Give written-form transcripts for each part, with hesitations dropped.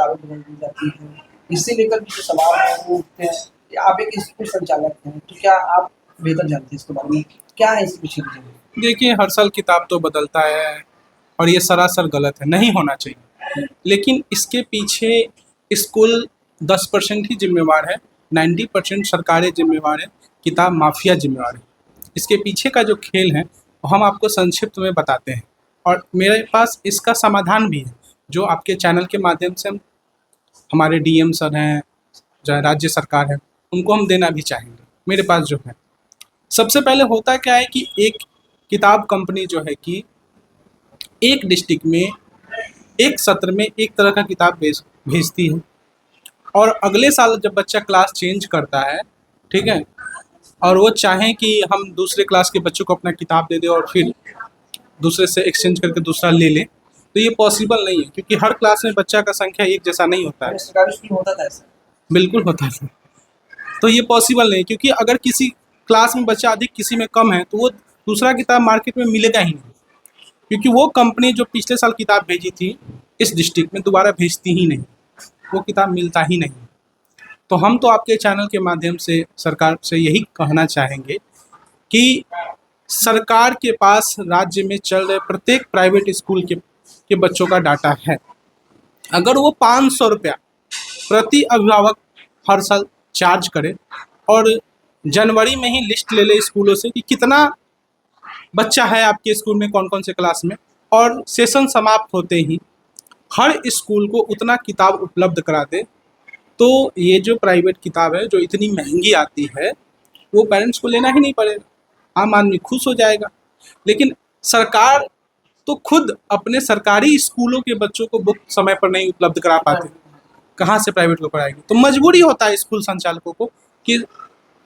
किताबें बदल दी जाती हैं। इससे लेकर भी जो सवाल है वो उठते हैं। आप एक स्कूल संचालक हैं, तो क्या आप बेहतर जानते हैं इसके बारे में? क्या है इसके पीछे रीज़न? देखिए, हर साल किताब तो बदलता है और ये सरासर गलत है, नहीं होना चाहिए। लेकिन इसके पीछे स्कूल 10% ही ज़िम्मेवार है, 90% सरकारें ज़िम्मेवार है, किताब माफिया ज़िम्मेवार है। इसके पीछे का जो खेल है, वो हम आपको संक्षिप्त में बताते हैं और मेरे पास इसका समाधान भी है, जो आपके चैनल के माध्यम से हम हमारे डीएम सर हैं, चाहे राज्य सरकार है, उनको हम देना भी चाहेंगे। मेरे पास जो है, सबसे पहले होता क्या है कि एक किताब कंपनी जो है कि एक डिस्ट्रिक्ट में एक सत्र में एक तरह का किताब भेजती है और अगले साल जब बच्चा क्लास चेंज करता है, ठीक है, और वो चाहें कि हम दूसरे क्लास के बच्चों को अपना किताब दे दें और फिर दूसरे से एक्सचेंज करके दूसरा ले लें, तो ये पॉसिबल नहीं है क्योंकि हर क्लास में बच्चा का संख्या एक जैसा नहीं होता है। सरकारी स्कूल में होता था ऐसा? बिल्कुल होता है। तो ये पॉसिबल नहीं क्योंकि अगर किसी क्लास में बच्चा अधिक किसी में कम है तो वो दूसरा किताब मार्केट में मिलेगा ही नहीं, क्योंकि वो कंपनी जो पिछले साल किताब भेजी थी इस डिस्ट्रिक्ट में दोबारा भेजती ही नहीं, वो किताब मिलता ही नहीं। तो हम तो आपके चैनल के माध्यम से सरकार से यही कहना चाहेंगे कि सरकार के पास राज्य में चल रहे प्रत्येक प्राइवेट स्कूल के बच्चों का डाटा है। अगर वो 500 रुपया प्रति अभिभावक हर साल चार्ज करे और जनवरी में ही लिस्ट ले ले स्कूलों से कि कितना बच्चा है आपके स्कूल में, कौन कौन से क्लास में, और सेशन समाप्त होते ही हर स्कूल को उतना किताब उपलब्ध करा दे, तो ये जो प्राइवेट किताब है जो इतनी महंगी आती है वो पेरेंट्स को लेना ही नहीं पड़ेगा, आम आदमी खुश हो जाएगा। लेकिन सरकार तो खुद अपने सरकारी स्कूलों के बच्चों को बुक समय पर नहीं उपलब्ध करा पाते, कहाँ से प्राइवेट को पढ़ाएगी। तो मजबूरी होता है स्कूल संचालकों को कि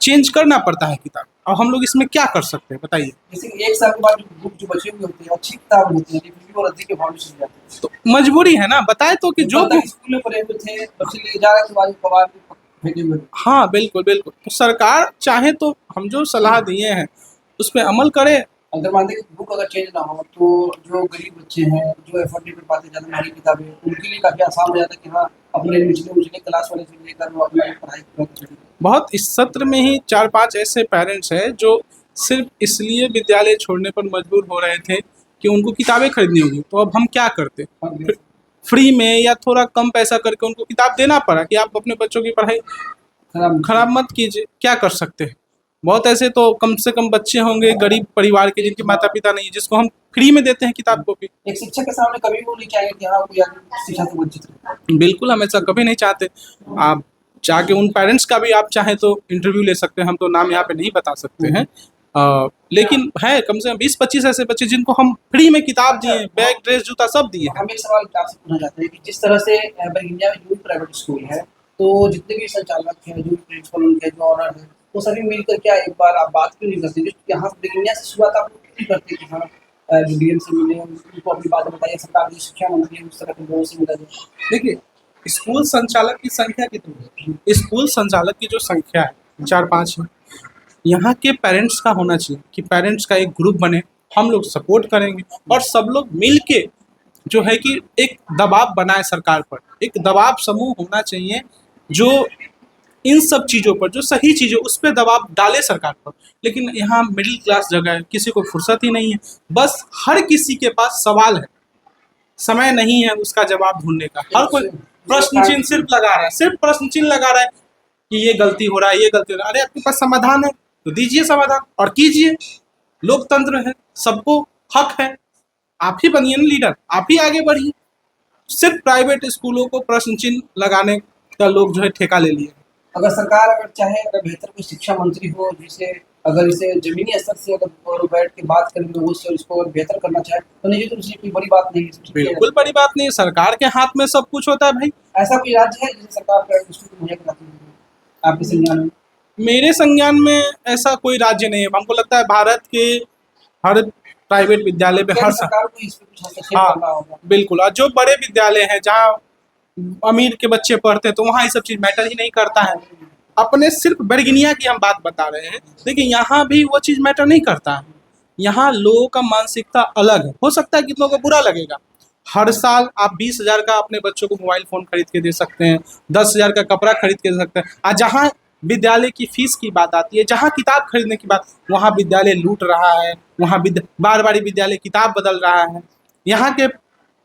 चेंज करना पड़ता है किताब। अब हम लोग इसमें क्या कर सकते हैं बताइए? जैसे कि 1 साल के बाद बुक जो बची हुई होती है, अच्छी किताब होती है, लेकिन फिर भी वो रद्दी के भाव में चली जाती है। तो मजबूरी है ना, बताए तो कि जो स्कूल में पढ़े हुए थे, बच्चे ले जा रहे थे, बाद में कबाड़ में फेंके हुए थे। हाँ बिल्कुल बिल्कुल, तो सरकार चाहे तो हम जो सलाह दिए हैं उस पर अमल करे। अगर मान लें कि बुक अगर चेंज ना हो तो जो गरीब बच्चे हैं, जो एफर्ट नहीं कर पाते ज़्यादा महंगी किताबें, उनके लिए काफ़ी आसान हो जाता है कि हाँ, अपने निचले क्लास वाले से लेकर वो अपनी पढ़ाई पूरा कर सकें। बहुत इस सत्र में ही 4-5 ऐसे पेरेंट्स हैं जो सिर्फ इसलिए विद्यालय छोड़ने पर मजबूर हो रहे थे कि उनको किताबें खरीदनी होगी। तो अब हम क्या करते, फ्री में या थोड़ा कम पैसा करके उनको किताब देना पड़ा कि आप अपने बच्चों की पढ़ाई खराब मत कीजिए। क्या कर सकते हैं? बहुत ऐसे तो कम से कम बच्चे होंगे गरीब परिवार के जिनके माता पिता नहीं है, जिसको हम फ्री में देते हैं किताब कॉपी। एक शिक्षक के सामने कभी वो नहीं चाहेंगे कि हाँ, कोई आदमी शिक्षा से वंचित रहे। बिल्कुल, हम ऐसा कभी नहीं चाहते। आप जाके उन पेरेंट्स का भी आप चाहें तो इंटरव्यू ले सकते हैं, हम तो नाम यहाँ पे नहीं बता सकते हैं। लेकिन है कम से कम 20-25 ऐसे बच्चे जिनको हम फ्री में किताब दिए, बैग, ड्रेस, जूता सब दिए हैं। हम एक सवाल आपसे पूछना चाहते हैं कि जिस तरह से बरगिनिया में जो भी प्राइवेट स्कूल है, तो जितने भी संचालक हैं, जो भी प्रिंसिपल उनके, जो ऑनर हैं, वो सभी मिलकर क्या एक बार आप बात क्यों नहीं करते? जो यहाँ बरगिनिया से शुरुआत आप लोग क्यों नहीं करते कि हाँ, जो डीएम से मिले, उनको अपनी बातें बताइए, सरकार की शिक्षा मंत्री है, उस तरह के लोगों से मिला जाए। देखिए, स्कूल संचालक की संख्या कितनी है? स्कूल संचालक की जो संख्या है 4-5 है। यहाँ के पेरेंट्स का होना चाहिए कि पेरेंट्स का एक ग्रुप बने, हम लोग सपोर्ट करेंगे और सब लोग मिल के जो है कि एक दबाव बनाए सरकार पर। एक दबाव समूह होना चाहिए जो इन सब चीज़ों पर, जो सही चीज़ें उस पर दबाव डाले सरकार पर। लेकिन यहाँ मिडिल क्लास जगह है, किसी को फुर्सत ही नहीं है, बस हर किसी के पास सवाल है, समय नहीं है उसका जवाब ढूंढने का। हर कोई प्रश्न चिन्ह सिर्फ लगा रहा है, सिर्फ प्रश्न चिन्ह लगा रहा है कि ये गलती हो रहा है, ये गलती हो रहा है। अरे आपके पास समाधान है तो दीजिए समाधान और कीजिए। लोकतंत्र है, सबको हक है, आप ही बनिए ना लीडर, आप ही आगे बढ़िए। सिर्फ प्राइवेट स्कूलों को प्रश्न चिन्ह लगाने का लोग जो है ठेका ले लिए। अगर सरकार अगर चाहे, अगर बेहतर कोई शिक्षा मंत्री हो जिसे अगर इसे जमीनी स्तर से अगर वो बैठ के बात करें लोगों से और इसको अगर बेहतर करना चाहे तो निजी रूप से कोई बड़ी बात नहीं है। बिल्कुल बड़ी बात नहीं है, सरकार के हाथ में सब कुछ होता है भाई। ऐसा कोई राज्य है जिसे सरकार प्राइवेट स्कूल को मुहैया कराती है आपके संज्ञान में? मेरे संज्ञान में ऐसा कोई राज्य नहीं है। हमको लगता है भारत के हर प्राइवेट विद्यालय में हर सरकार को इस पे कुछ हस्तक्षेप करना होगा। बिल्कुल, और जो बड़े विद्यालय हैं जहाँ अमीर के बच्चे पढ़ते हैं तो वहाँ ये सब चीज़ मैटर ही नहीं करता है। अपने सिर्फ बरगिनिया की हम बात बता रहे हैं, लेकिन यहाँ भी वो चीज़ मैटर नहीं करता है। यहाँ लोगों का मानसिकता अलग है, हो सकता है कितनों को बुरा लगेगा। हर साल आप 20,000 का अपने बच्चों को मोबाइल फ़ोन खरीद के दे सकते हैं, 10,000 का कपड़ा खरीद के दे सकते हैं। जहाँ विद्यालय की फीस की बात आती है, जहाँ किताब खरीदने की बात, वहाँ विद्यालय लूट रहा है, वहाँ बार बार विद्यालय किताब बदल रहा है। यहाँ के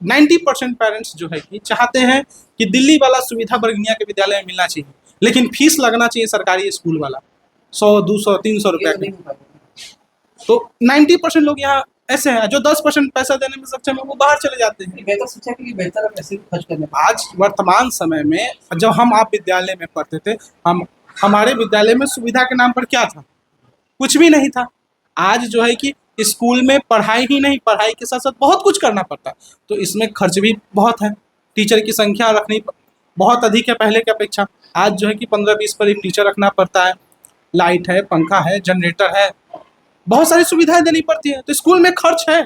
90% पेरेंट्स जो है कि चाहते हैं कि दिल्ली वाला सुविधा बरगिनिया के विद्यालय में मिलना चाहिए, लेकिन फीस लगना चाहिए सरकारी स्कूल वाला 100, 200, 300 ये रुपया तो का। नहीं हो पाएगा। तो 90% लोग यहाँ ऐसे हैं, जो 10% पैसा देने में सक्षम है वो बाहर चले जाते हैं। बेहतर शिक्षा के लिए बेहतर पैसे भी खर्च करने आज वर्तमान समय में जब हम आप विद्यालय में पढ़ते थे, हमारे विद्यालय में सुविधा के नाम पर क्या था? कुछ भी नहीं था। आज जो है कि स्कूल में पढ़ाई ही नहीं, पढ़ाई के साथ साथ बहुत कुछ करना पड़ता है, तो इसमें खर्च भी बहुत है। टीचर की संख्या रखनी बहुत अधिक है पहले की अपेक्षा। आज जो है कि 15-20 पर एक टीचर रखना पड़ता है, लाइट है, पंखा है, जनरेटर है, बहुत सारी सुविधाएं देनी पड़ती है। तो स्कूल में खर्च है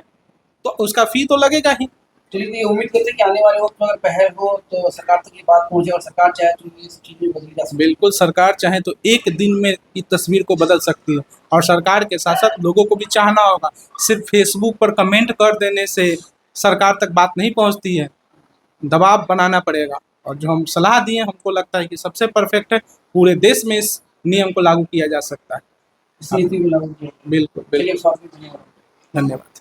तो उसका फी तो लगेगा ही। चलिए, तो ये उम्मीद करते हैं कि आने वाले वक्त में अगर पहल हो तो सरकार तक ये बात पहुंचे, और सरकार चाहे तो ये सब चीजें बदली जा सकती बिल्कुल, सरकार चाहे तो एक दिन में इस तस्वीर को बदल सकती है, और सरकार के साथ साथ लोगों को भी चाहना होगा। सिर्फ फेसबुक पर कमेंट कर देने से सरकार तक बात नहीं पहुंचती है, दबाव बनाना पड़ेगा। और जो हम सलाह दिए हमको लगता है कि सबसे परफेक्ट है, पूरे देश में इस नियम को लागू किया जा सकता है। इस नीति को लागू किया। बिल्कुल चलिए, बिल्कुल, स्वागत है, धन्यवाद। धन्यवाद।